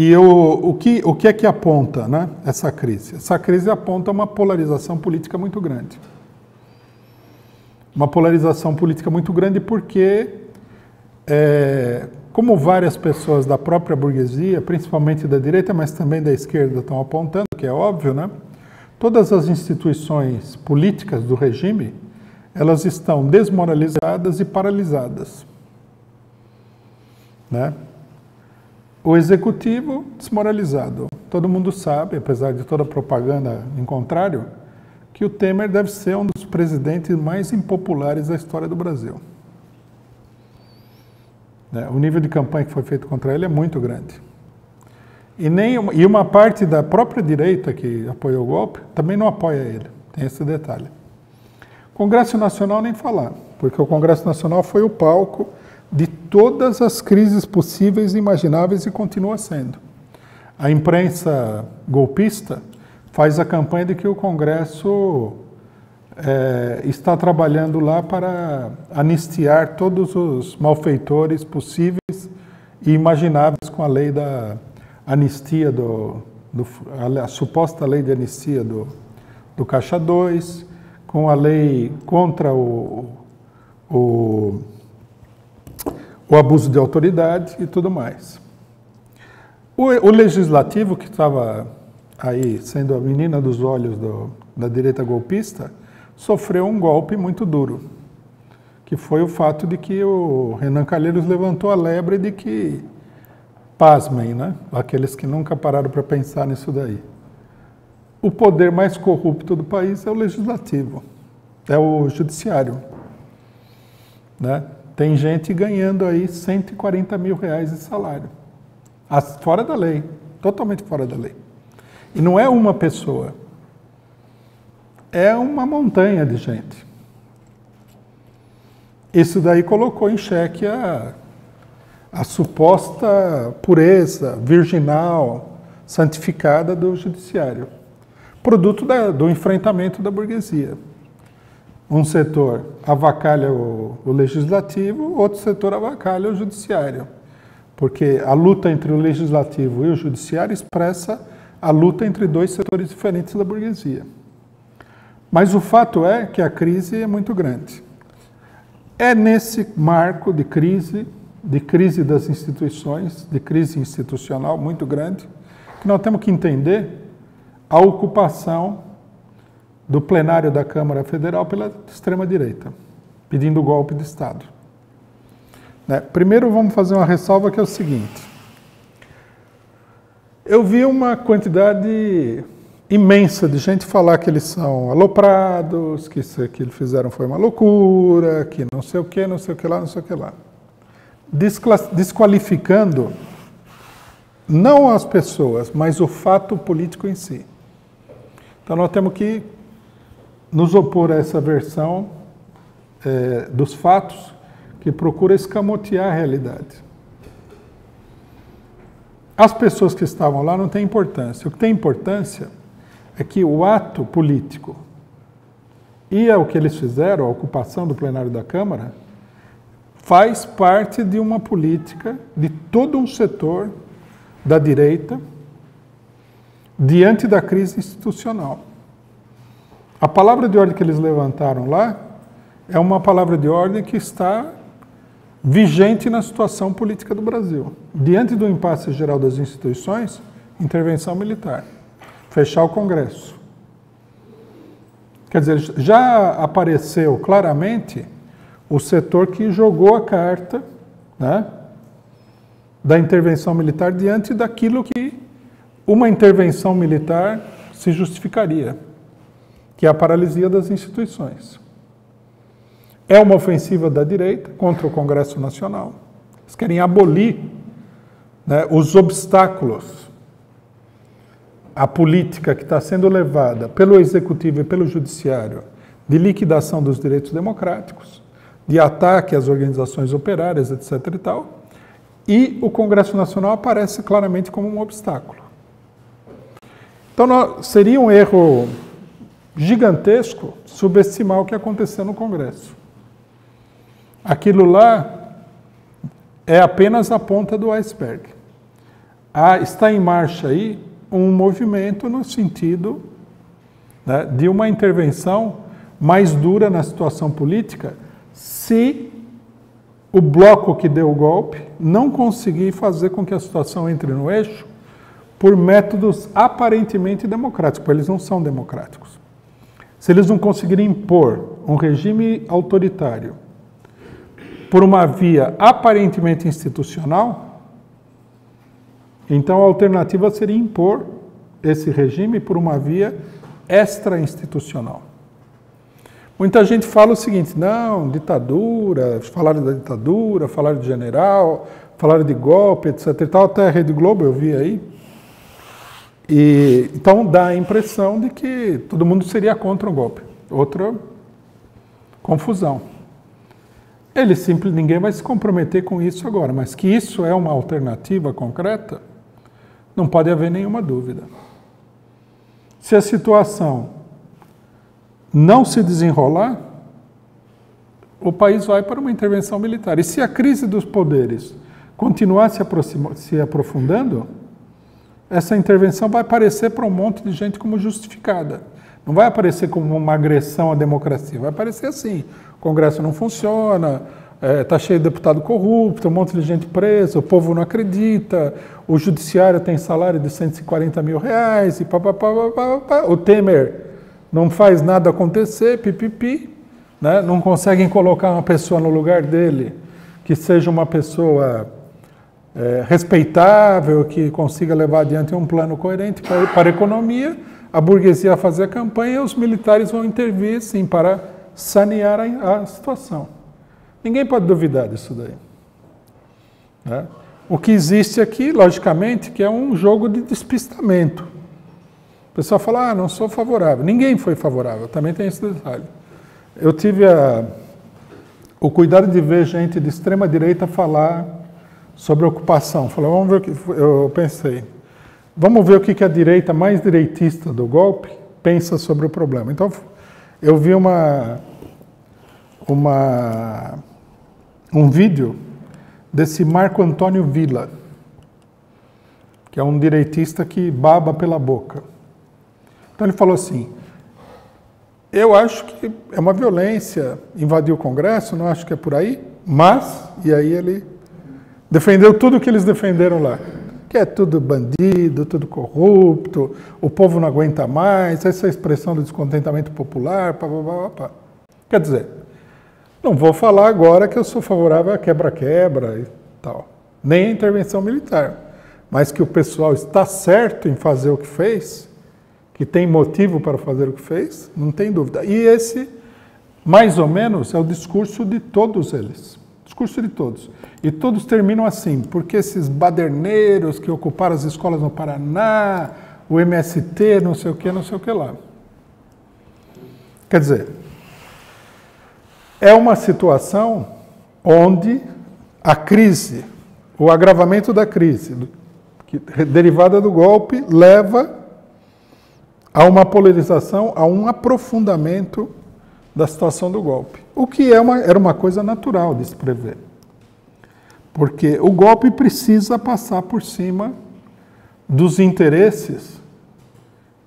E o que é que aponta, né, essa crise? Essa crise aponta uma polarização política muito grande. Uma polarização política muito grande porque, como várias pessoas da própria burguesia, principalmente da direita, mas também da esquerda, estão apontando, que é óbvio, né? Todas as instituições políticas do regime, elas estão desmoralizadas e paralisadas, né? O executivo desmoralizado. Todo mundo sabe, apesar de toda a propaganda em contrário, que o Temer deve ser um dos presidentes mais impopulares da história do Brasil. O nível de campanha que foi feito contra ele é muito grande. E uma parte da própria direita que apoiou o golpe também não apoia ele. Tem esse detalhe. Congresso Nacional nem falar, porque o Congresso Nacional foi o palco de todas as crises possíveis e imagináveis e continua sendo. A imprensa golpista faz a campanha de que o Congresso está trabalhando lá para anistiar todos os malfeitores possíveis e imagináveis com a lei da anistia, a suposta lei de anistia do Caixa 2, com a lei contra o abuso de autoridade e tudo mais. O legislativo, que estava aí sendo a menina dos olhos da direita golpista, sofreu um golpe muito duro, que foi o fato de que o Renan Calheiros levantou a lebre de que, pasmem, né? Aqueles que nunca pararam para pensar nisso daí. O poder mais corrupto do país é o legislativo, é o judiciário, né? Tem gente ganhando aí 140 mil reais de salário, fora da lei, totalmente fora da lei. E não é uma pessoa, é uma montanha de gente. Isso daí colocou em xeque a suposta pureza virginal, santificada do judiciário, produto do enfrentamento da burguesia. Um setor avacalha o legislativo, outro setor avacalha o judiciário, porque a luta entre o legislativo e o judiciário expressa a luta entre dois setores diferentes da burguesia. Mas o fato é que a crise é muito grande. É nesse marco de crise das instituições, de crise institucional muito grande, que nós temos que entender a ocupação do plenário da Câmara Federal pela extrema-direita, pedindo golpe de Estado. Primeiro vamos fazer uma ressalva que é o seguinte. Eu vi uma quantidade imensa de gente falar que eles são aloprados, que isso que eles fizeram foi uma loucura, que não sei o que, não sei o que lá, não sei o que lá. Desqualificando não as pessoas, mas o fato político em si. Então nós temos que nos opor a essa versão dos fatos que procura escamotear a realidade. As pessoas que estavam lá não têm importância. O que tem importância é que o ato político e o que eles fizeram, a ocupação do plenário da Câmara, faz parte de uma política de todo um setor da direita diante da crise institucional. A palavra de ordem que eles levantaram lá é uma palavra de ordem que está vigente na situação política do Brasil. Diante do impasse geral das instituições, intervenção militar, fechar o Congresso. Quer dizer, já apareceu claramente o setor que jogou a carta, né, da intervenção militar diante daquilo que uma intervenção militar se justificaria, que é a paralisia das instituições. É uma ofensiva da direita contra o Congresso Nacional. Eles querem abolir, né, os obstáculos à política que está sendo levada pelo Executivo e pelo Judiciário de liquidação dos direitos democráticos, de ataque às organizações operárias, etc. e tal. E o Congresso Nacional aparece claramente como um obstáculo. Então, seria um erro gigantesco subestimar o que aconteceu no Congresso. Aquilo lá é apenas a ponta do iceberg. está em marcha aí um movimento no sentido, né, de uma intervenção mais dura na situação política se o bloco que deu o golpe não conseguir fazer com que a situação entre no eixo por métodos aparentemente democráticos, porque eles não são democráticos. Se eles não conseguirem impor um regime autoritário por uma via aparentemente institucional, então a alternativa seria impor esse regime por uma via extra-institucional. Muita gente fala o seguinte, não, ditadura, falaram da ditadura, falaram de general, falaram de golpe, etc. E tal, até a Rede Globo eu vi aí. E, então dá a impressão de que todo mundo seria contra o golpe. Outra confusão. Ninguém vai se comprometer com isso agora, mas que isso é uma alternativa concreta, não pode haver nenhuma dúvida. Se a situação não se desenrolar, o país vai para uma intervenção militar. E se a crise dos poderes continuar se aprofundando, essa intervenção vai aparecer para um monte de gente como justificada. Não vai aparecer como uma agressão à democracia, vai aparecer assim. O Congresso não funciona, está cheio de deputado corrupto, um monte de gente presa, o povo não acredita, o judiciário tem salário de 140 mil reais, e o Temer não faz nada acontecer, pipipi, né? Não conseguem colocar uma pessoa no lugar dele que seja uma pessoa respeitável, que consiga levar adiante um plano coerente para a economia, a burguesia vai fazer a campanha e os militares vão intervir, sim, para sanear a situação. Ninguém pode duvidar disso daí. Né? O que existe aqui, logicamente, que é um jogo de despistamento. O pessoal fala, não sou favorável. Ninguém foi favorável, também tem esse detalhe. Eu tive o cuidado de ver gente de extrema-direita falar sobre ocupação. Falei, vamos ver o que eu pensei. Vamos ver o que a direita mais direitista do golpe pensa sobre o problema. Então, eu vi um vídeo desse Marco Antônio Villa, que é um direitista que baba pela boca. Então ele falou assim, eu acho que é uma violência invadir o Congresso, não acho que é por aí, mas, e aí ele defendeu tudo o que eles defenderam lá, que é tudo bandido, tudo corrupto, o povo não aguenta mais, essa expressão do descontentamento popular, pá. Quer dizer, não vou falar agora que eu sou favorável a quebra-quebra e tal, nem a intervenção militar, mas que o pessoal está certo em fazer o que fez, que tem motivo para fazer o que fez, não tem dúvida. E esse, mais ou menos, é o discurso de todos eles. Discurso de todos. E todos terminam assim, porque esses baderneiros que ocuparam as escolas no Paraná, o MST, não sei o que lá. Quer dizer, é uma situação onde a crise, o agravamento da crise, derivada do golpe, leva a uma polarização, a um aprofundamento da situação do golpe. O que era uma coisa natural de se prever. Porque o golpe precisa passar por cima dos interesses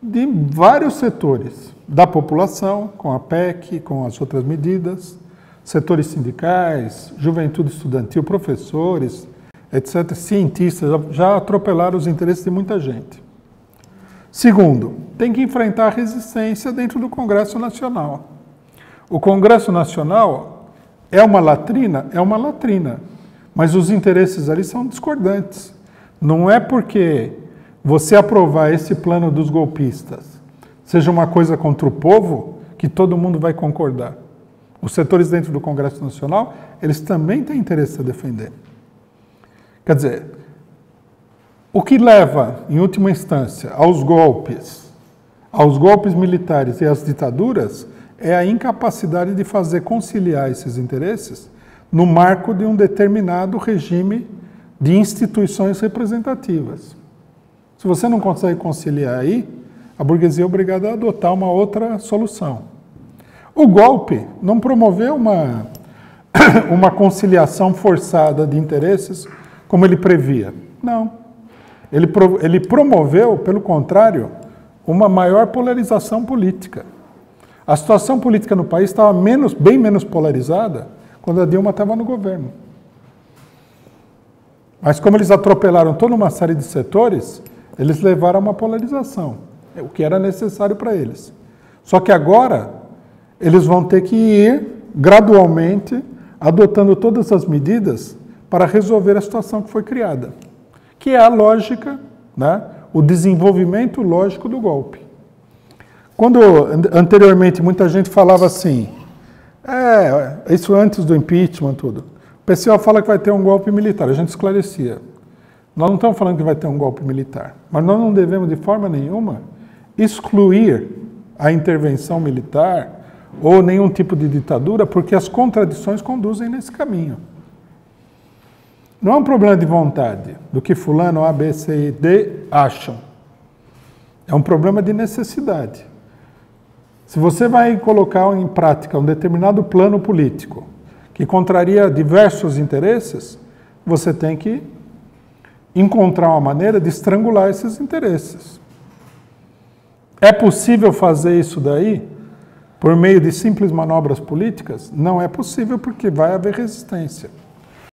de vários setores da população, com a PEC, com as outras medidas, setores sindicais, juventude estudantil, professores, etc., cientistas, já atropelaram os interesses de muita gente. Segundo, tem que enfrentar a resistência dentro do Congresso Nacional. O Congresso Nacional é uma latrina? É uma latrina, mas os interesses ali são discordantes. Não é porque você aprovar esse plano dos golpistas seja uma coisa contra o povo que todo mundo vai concordar. Os setores dentro do Congresso Nacional, eles também têm interesse a defender. Quer dizer, o que leva, em última instância, aos golpes militares e às ditaduras, é a incapacidade de fazer conciliar esses interesses no marco de um determinado regime de instituições representativas. Se você não consegue conciliar aí, a burguesia é obrigada a adotar uma outra solução. O golpe não promoveu uma conciliação forçada de interesses como ele previa. Não. Ele promoveu, pelo contrário, uma maior polarização política. A situação política no país estava bem menos polarizada quando a Dilma estava no governo. Mas como eles atropelaram toda uma série de setores, eles levaram a uma polarização, o que era necessário para eles. Só que agora, eles vão ter que ir gradualmente adotando todas as medidas para resolver a situação que foi criada, que é a lógica, né, o desenvolvimento lógico do golpe. Quando anteriormente muita gente falava assim, isso antes do impeachment, tudo, o pessoal fala que vai ter um golpe militar, a gente esclarecia. Nós não estamos falando que vai ter um golpe militar, mas nós não devemos de forma nenhuma excluir a intervenção militar ou nenhum tipo de ditadura, porque as contradições conduzem nesse caminho. Não é um problema de vontade, do que fulano, A, B, C e D acham. É um problema de necessidade. Se você vai colocar em prática um determinado plano político que contraria diversos interesses, você tem que encontrar uma maneira de estrangular esses interesses. É possível fazer isso daí por meio de simples manobras políticas? Não é possível porque vai haver resistência.